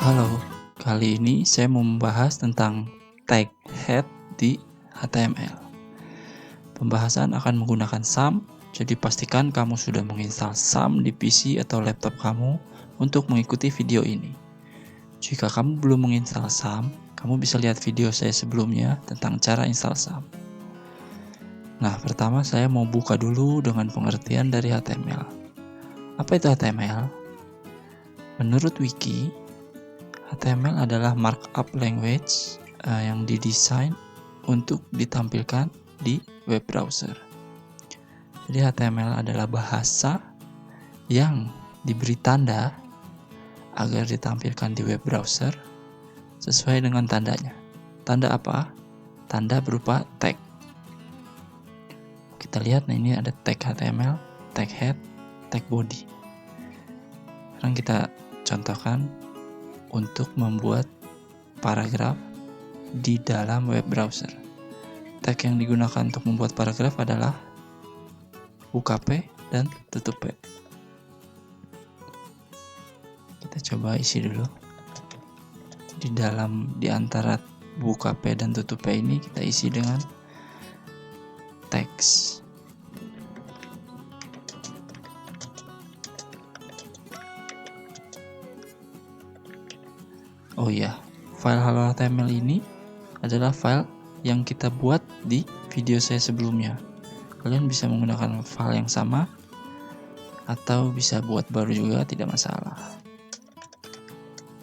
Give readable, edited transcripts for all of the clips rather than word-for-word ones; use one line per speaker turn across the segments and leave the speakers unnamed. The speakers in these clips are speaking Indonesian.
Halo, kali ini saya mau membahas tentang tag head di HTML. Pembahasan akan menggunakan SAM, jadi pastikan kamu sudah menginstal SAM di PC atau laptop kamu untuk mengikuti video ini. Jika kamu belum menginstal SAM, kamu bisa lihat video saya sebelumnya tentang cara install SAM. Nah, pertama saya mau buka dulu dengan pengertian dari HTML. Apa itu HTML? Menurut Wiki, HTML adalah markup language yang didesain untuk ditampilkan di web browser. Jadi HTML adalah bahasa yang diberi tanda agar ditampilkan di web browser sesuai dengan tandanya. Tanda apa? Tanda berupa tag. Kita lihat, nah ini ada tag HTML, tag head, tag body. Sekarang kita contohkan untuk membuat paragraf di dalam web browser. Tag yang digunakan untuk membuat paragraf adalah buka P dan tutup P. Kita coba isi dulu. Di antara buka P dan tutup P ini kita isi dengan teks. Oh iya, file Halo HTML ini adalah file yang kita buat di video saya sebelumnya. Kalian bisa menggunakan file yang sama atau bisa buat baru juga, tidak masalah.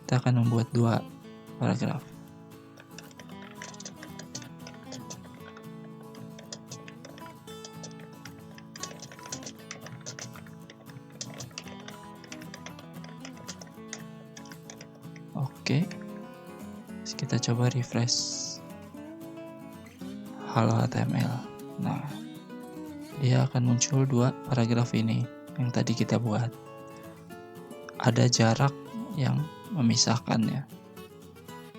Kita akan membuat 2 paragraf. Oke, kita coba refresh Halo HTML. Nah, dia akan muncul 2 paragraf ini yang tadi kita buat. Ada jarak yang memisahkannya.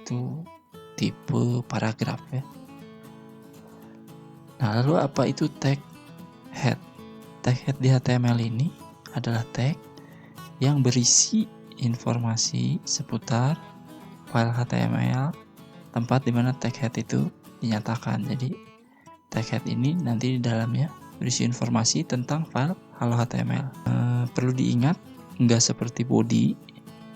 Itu tipe paragraf ya. Nah, lalu apa itu tag head? Tag head di HTML ini adalah tag yang berisi informasi seputar file HTML, tempat di mana tag head itu dinyatakan. Jadi tag head ini nanti di dalamnya berisi informasi tentang file Halo HTML. Perlu diingat, nggak seperti body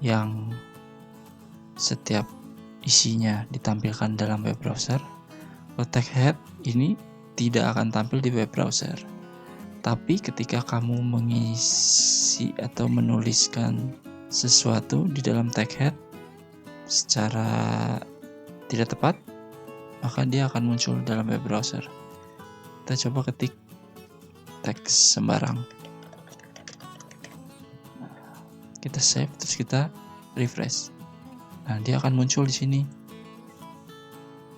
yang setiap isinya ditampilkan dalam web browser. Tag head ini tidak akan tampil di web browser. Tapi ketika kamu mengisi atau menuliskan sesuatu di dalam tag head secara tidak tepat, maka dia akan muncul dalam web browser. Kita coba ketik teks sembarang. Kita save, terus kita refresh. Nah, dia akan muncul di sini.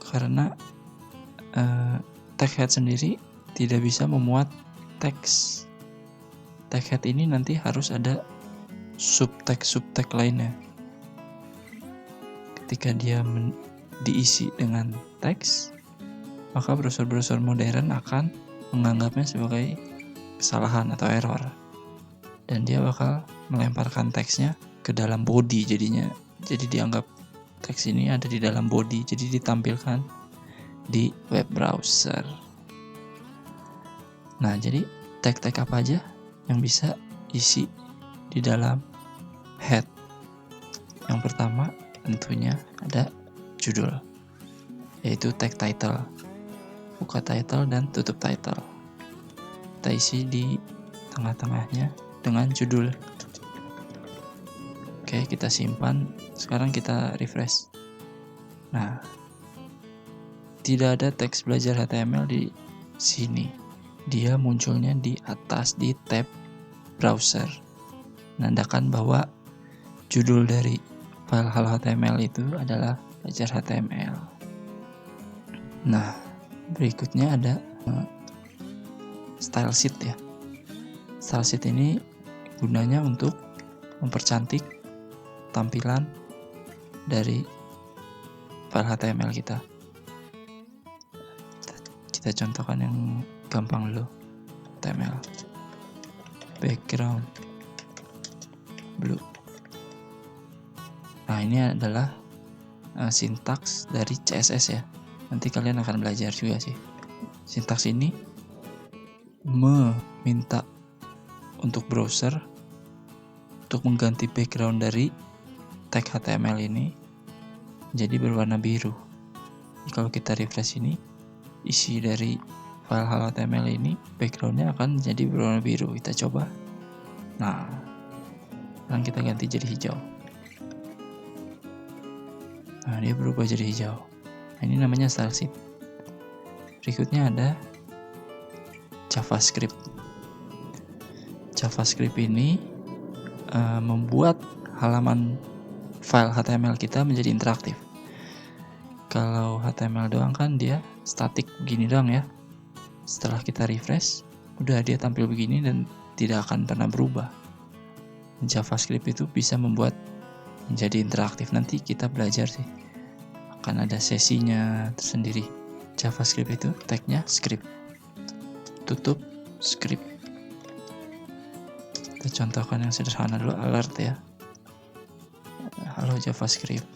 Karena tag head sendiri tidak bisa memuat teks. Tag head ini nanti harus ada subtag lainnya. Ketika dia diisi dengan teks, maka browser-browser modern akan menganggapnya sebagai kesalahan atau error, dan dia bakal melemparkan teksnya ke dalam body jadinya. Jadi dianggap teks ini ada di dalam body, jadi ditampilkan di web browser. Nah, jadi tag-tag apa aja yang bisa isi di dalam head? Yang pertama tentunya ada judul, yaitu tag title, buka title dan tutup title. Kita isi di tengah-tengahnya dengan judul. Oke, kita simpan. Sekarang kita refresh. Nah, tidak ada teks belajar HTML di sini. Dia munculnya di atas di tab browser, menandakan bahwa judul dari file Halo HTML itu adalah belajar HTML. Nah, berikutnya ada style sheet ya. Style sheet ini gunanya untuk mempercantik tampilan dari file HTML kita. Kita contohkan yang gampang dulu. HTML background blue. Nah, ini adalah sintaks dari CSS ya. Nanti kalian akan belajar juga sih. Sintaks ini meminta untuk browser untuk mengganti background dari tag HTML ini jadi berwarna biru. Jadi kalau kita refresh ini, isi dari file HTML ini backgroundnya akan jadi berwarna biru. Kita coba. Nah, sekarang kita ganti jadi hijau. Nah, dia berubah jadi hijau. Nah, ini namanya style sheet. Berikutnya ada JavaScript. JavaScript ini membuat halaman file HTML kita menjadi interaktif. Kalau HTML doang kan dia statik begini doang ya. Setelah kita refresh, udah dia tampil begini dan tidak akan pernah berubah. JavaScript itu bisa membuat menjadi interaktif. Nanti kita belajar sih. Akan ada sesinya tersendiri. JavaScript itu tagnya script. Tutup script. Kita contohkan yang sederhana dulu, alert ya. Halo JavaScript.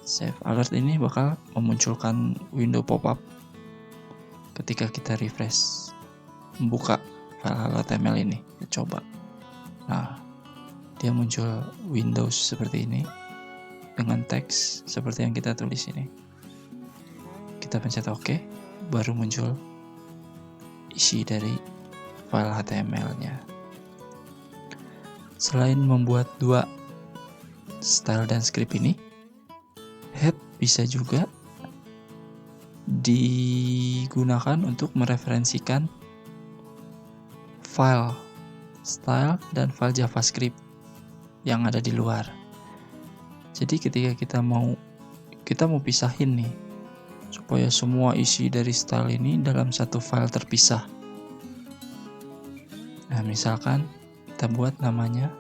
Save. Alert ini bakal memunculkan window pop-up ketika kita refresh membuka file HTML ini. Kita coba. Nah, dia muncul Windows seperti ini dengan teks seperti yang kita tulis ini. Kita pencet OK, baru muncul isi dari file HTML-nya. Selain membuat dua style dan script ini, head bisa juga digunakan untuk mereferensikan file style dan file JavaScript yang ada di luar. Jadi ketika kita mau pisahin nih supaya semua isi dari style ini dalam satu file terpisah. Nah, misalkan kita buat namanya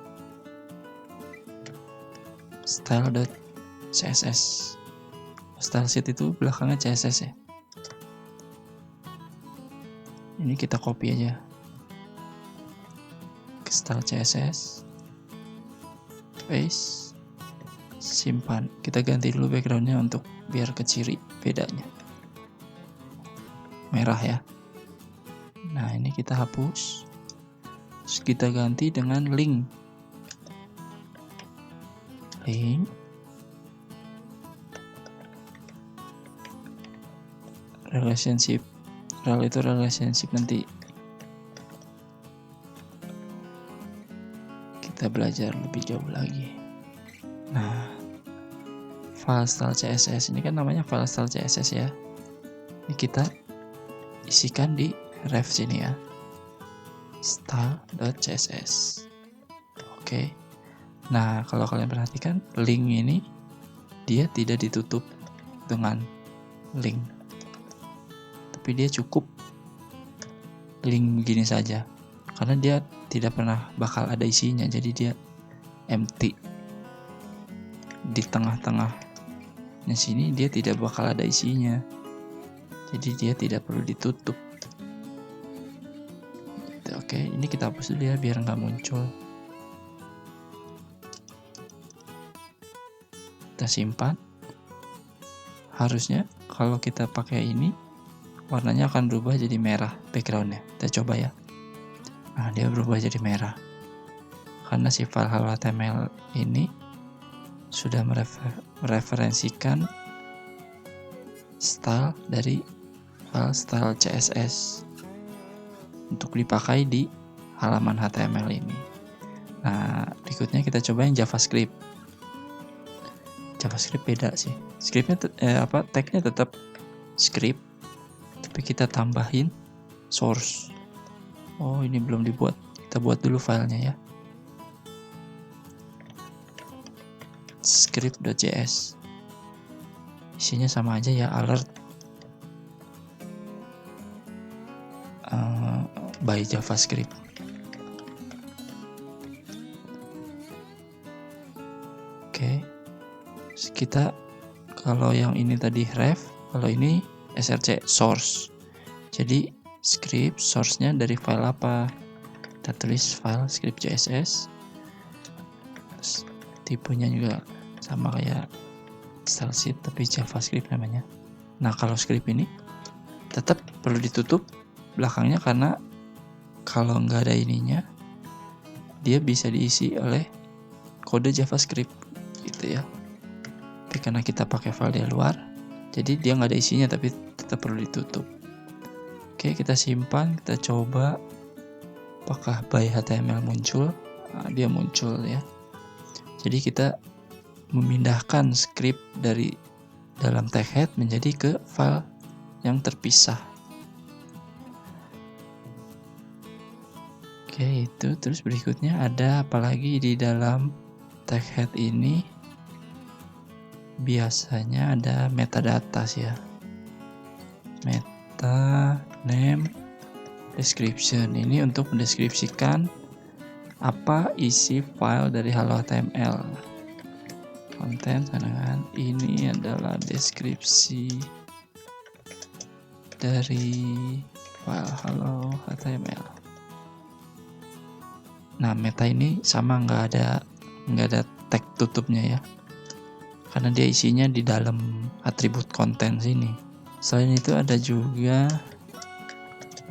style.css. Style sheet itu belakangnya CSS ya. Ini kita copy aja ke style CSS, paste, simpan. Kita ganti dulu backgroundnya untuk biar keciri bedanya. Merah ya. Nah, ini kita hapus. Terus kita ganti dengan link. Relationship. Rel itu relationship, nanti kita belajar lebih jauh lagi. Nah, file style CSS ini kan namanya file style CSS ya. Ini kita isikan di ref sini ya. Style.css. Oke. Nah, kalau kalian perhatikan link ini dia tidak ditutup dengan link. Tapi dia cukup link begini saja. Karena dia tidak pernah bakal ada isinya, jadi dia empty. Di tengah-tengahnya sini dia tidak bakal ada isinya. Jadi dia tidak perlu ditutup. Oke, ini kita hapus dulu ya biar nggak muncul. Kita simpan. Harusnya kalau kita pakai ini warnanya akan berubah jadi merah backgroundnya. Kita coba ya. Nah, dia berubah jadi merah karena si file HTML ini sudah mereferensikan style dari file style CSS untuk dipakai di halaman HTML ini. Nah, berikutnya kita coba yang JavaScript. JavaScript beda sih. Scriptnya tagnya tetap script, tapi kita tambahin source. Oh, ini belum dibuat. Kita buat dulu filenya ya. Script.js. Isinya sama aja ya, alert by JavaScript. Oke. Terus kita kalau yang ini tadi ref, kalau ini src source. Jadi script source-nya dari file apa? Kita tulis file script.css. tipenya juga sama kayak style sheet tapi JavaScript namanya. Nah kalau script ini tetap perlu ditutup belakangnya, karena kalau nggak ada ininya dia bisa diisi oleh kode JavaScript gitu ya. Tapi karena kita pakai file dari luar, jadi dia nggak ada isinya tapi tetap perlu ditutup. Oke, kita simpan, kita coba apakah by HTML muncul. Nah, dia muncul ya. Jadi kita memindahkan script dari dalam tag head menjadi ke file yang terpisah. Oke, itu terus berikutnya ada apalagi di dalam tag head ini. Biasanya ada metadata ya. Meta, name, description. Ini untuk mendeskripsikan apa isi file dari Halo HTML. Konten dengan ini adalah deskripsi dari file Halo HTML. Nah, meta ini sama nggak ada tag tutupnya ya, karena dia isinya di dalam atribut konten sini. Selain itu ada juga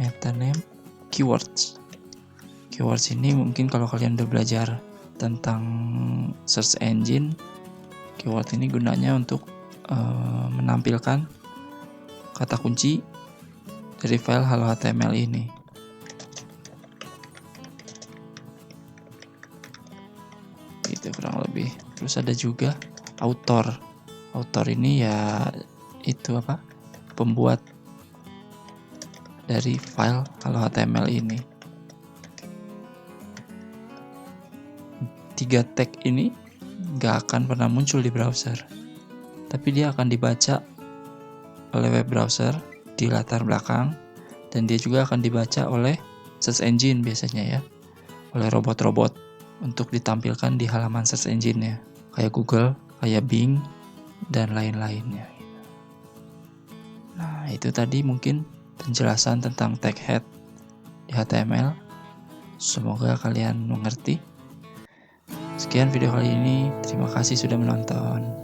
meta name, keywords. Keywords ini mungkin kalau kalian udah belajar tentang search engine, keyword ini gunanya untuk menampilkan kata kunci dari file Halo HTML ini. Itu kurang lebih. Terus ada juga author. Author ini ya itu apa? Pembuat dari file Halo HTML ini. 3 tag ini nggak akan pernah muncul di browser, tapi dia akan dibaca oleh web browser di latar belakang, dan dia juga akan dibaca oleh search engine biasanya ya, oleh robot-robot untuk ditampilkan di halaman search engine-nya, kayak Google, kayak Bing, dan lain-lainnya. Nah, itu tadi mungkin penjelasan tentang tag head di HTML. Semoga kalian mengerti. Sekian video kali ini, terima kasih sudah menonton.